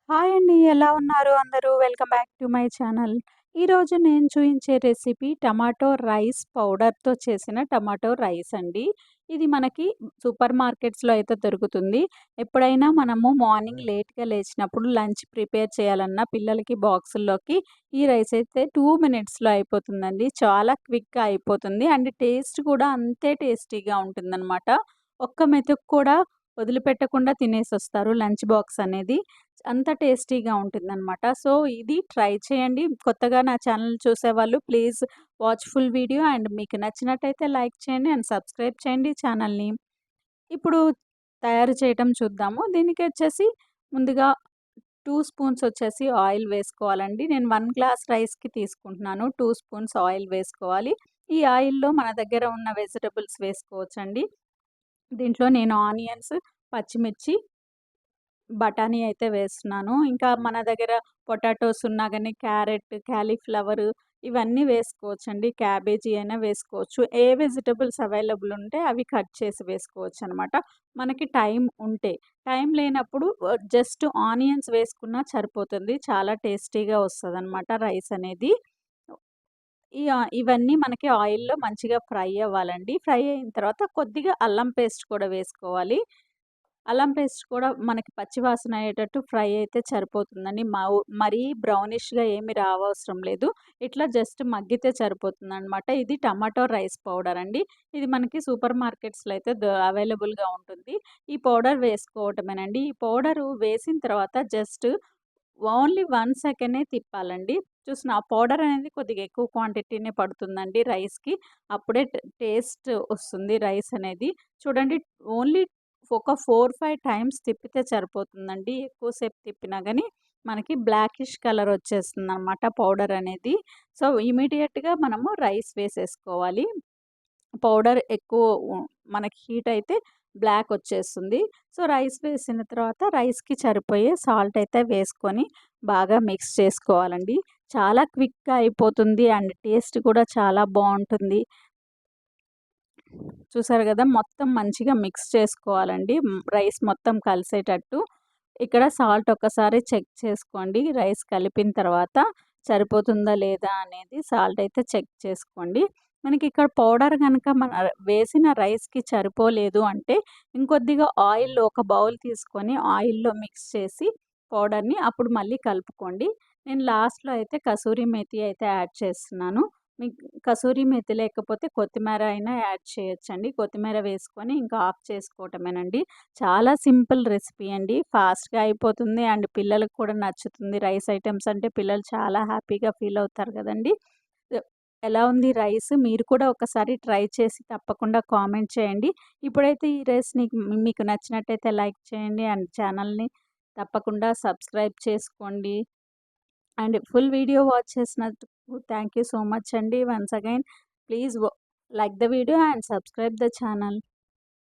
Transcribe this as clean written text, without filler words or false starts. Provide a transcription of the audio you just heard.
Hi అండి. ఎలా ఉన్నారు అందరూ? Welcome back to my channel. ఈరోజు నేను చూయించే రెసిపీ టమాటో రైస్ పౌడర్‌తో చేసిన టమాటో రైస్ అండి. ఇది మనకి సూపర్ మార్కెట్స్‌లో అయితే దొరుకుతుంది. ఎప్పుడైనా మనము మార్నింగ్ లేట్‌గా లేచినప్పుడు లంచ్ ప్రిపేర్ చేయాలన్నా పిల్లలకి బాక్సుల్లోకి ఈ రైస్ అయితే 2 మినిట్స్‌లో అయిపోతుందండి. చాలా క్విక్‌గా అయిపోతుంది. అండ్ టేస్ట్ కూడా అంతే టేస్టీగా ఉంటుందనమాట. ఒక్క మెతుకు కూడా వదిలిపెట్టకుండా తినేసొస్తారు లంచ్ బాక్స్ అనేది. అంత టేస్టీగా ఉంటుందనమాట. సో, ఇది ట్రై చేయండి. కొత్తగా నా ఛానల్ చూసేవాళ్ళు please watch full video and మీకు నచ్చినట్టయితే లైక్ చేయండి అండ్ సబ్స్క్రైబ్ చేయండి ఛానల్‌ని. ఇప్పుడు తయారు చేయటం చూద్దాము. దీనికొచ్చేసి ముందుగా 2 స్పూన్స్ వచ్చేసి ఆయిల్ వేసుకోవాలండి. నేను 1 గ్లాస్ రైస్‌కి తీసుకుంటున్నాను. 2 స్పూన్స్ ఆయిల్ వేసుకోవాలి. ఈ ఆయిల్‌లో మన దగ్గర ఉన్న వెజిటబుల్స్ వేసుకోవచ్చండి. దీంట్లో నేను ఆనియన్స్, పచ్చిమిర్చి, బఠానీ అయితే వేస్తున్నాను. ఇంకా మన దగ్గర పొటాటోస్ ఉన్నా గాని క్యారెట్, కాలీఫ్లవరు ఇవన్నీ వేసుకోవచ్చండి. క్యాబేజీ అయినా వేసుకోవచ్చు. ఏ వెజిటబుల్స్ అవైలబుల్ ఉంటే అవి కట్ చేసి వేసుకోవచ్చనమాట. మనకి టైం ఉంటే. టైం లేనప్పుడు జస్ట్ ఆనియన్స్ వేసుకున్నా సరిపోతుంది. చాలా టేస్టీగా వస్తదనమాట రైస్ అనేది. ఇవన్నీ మనకి ఆయిల్‌లో మంచిగా ఫ్రై అవ్వాలండి. ఫ్రై అయిన తర్వాత కొద్దిగా అల్లం పేస్ట్ కూడా వేసుకోవాలి. అల్లం పేస్ట్ కూడా మనకి పచ్చి వాసన అయ్యేటట్టు ఫ్రై అయితే సరిపోతుందండి. మరీ బ్రౌనిష్‌గా ఏమి రావవసరం లేదు. ఇట్లా జస్ట్ మగ్గితే సరిపోతుందనమాట. ఇది టమాటో రైస్ పౌడర్ అండి. ఇది మనకి సూపర్ మార్కెట్స్‌లో అయితే అవైలబుల్‌గా ఉంటుంది. ఈ పౌడర్ వేసుకోవటమేనండి. ఈ పౌడరు వేసిన తర్వాత జస్ట్ ఓన్లీ 1 సెకనే తిప్పాలండి. ఆ పౌడర్ అనేది కొద్దిగా ఎక్కువ క్వాంటిటీనే పడుతుందండి రైస్‌కి. అప్పుడే టేస్ట్ వస్తుంది రైస్ అనేది. చూడండి ఓన్లీ ఒక 4, 5 టైమ్స్ తిప్పితే సరిపోతుందండి. ఎక్కువ సేపు తిప్పినా గాని మనకి బ్లాకిష్ కలర్ వచ్చేస్తుందనమాట పౌడర్ అనేది. సో, ఇమ్మీడియేట్‌గా మనము రైస్ వేసేసుకోవాలి. పౌడర్ ఎక్కువ మనకి హీట్ అయితే బ్లాక్ వచ్చేస్తుంది. సో, రైస్ వేసిన తర్వాత రైస్‌కి సరిపోయే సాల్ట్ అయితే వేసుకొని బాగా మిక్స్ చేసుకోవాలండి. చాలా క్విక్‌గా అయిపోతుంది అండ్ టేస్ట్ కూడా చాలా బావుంటుంది. చూసారు గదా! మొత్తం మంచిగా మిక్స్ చేసుకోవాలండి. రైస్ మొత్తం కలిసేటట్టు. ఇక్కడ సాల్ట్ ఒక్కసారి చెక్ చేసుకోండి. రైస్ కలిపిన తర్వాత సరిపోతుందా లేదా అనేది సాల్ట్ అయితే చెక్ చేసుకోండి. మనకి ఇక్కడ పౌడర్ గనక మన వేసిన రైస్‌కి సరిపోలేదు అంటే ఇంకొద్దిగా ఆయిల్ ఒక బౌల్ తీసుకొని ఆయిల్‌లో మిక్స్ చేసి పౌడర్‌ని అప్పుడు మళ్ళీ కలుపుకోండి. నేను లాస్ట్‌లో అయితే కసూరి మేతి అయితే యాడ్ చేస్తున్నాను. మీకు కసూరి మేతి లేకపోతే కొత్తిమీర అయినా యాడ్ చేయొచ్చండి. కొత్తిమీర వేసుకొని ఇంకా ఆఫ్ చేసుకోవటమేనండి. చాలా సింపుల్ రెసిపీ అండి. ఫాస్ట్‌గా అయిపోతుంది అండ్ పిల్లలకి కూడా నచ్చుతుంది. రైస్ ఐటెమ్స్ అంటే పిల్లలు చాలా హ్యాపీగా ఫీల్ అవుతారు గదండీ! ఎ ఎలా ఉంది రైస్? మీరు కూడా ఒకసారి ట్రై చేసి తప్పకుండా కామెంట్ చేయండి. ఇప్పుడైతే ఈ రెస్ మీకు నచ్చినట్టయితే లైక్ చేయండి అండ్ ఛానల్‌ని తప్పకుండా సబ్స్క్రైబ్ చేసుకోండి. అండ్ ఫుల్ వీడియో వాచ్ చేసినందుకు థ్యాంక్ యూ సో మచ్ అండి. Once again please like the video and subscribe the channel.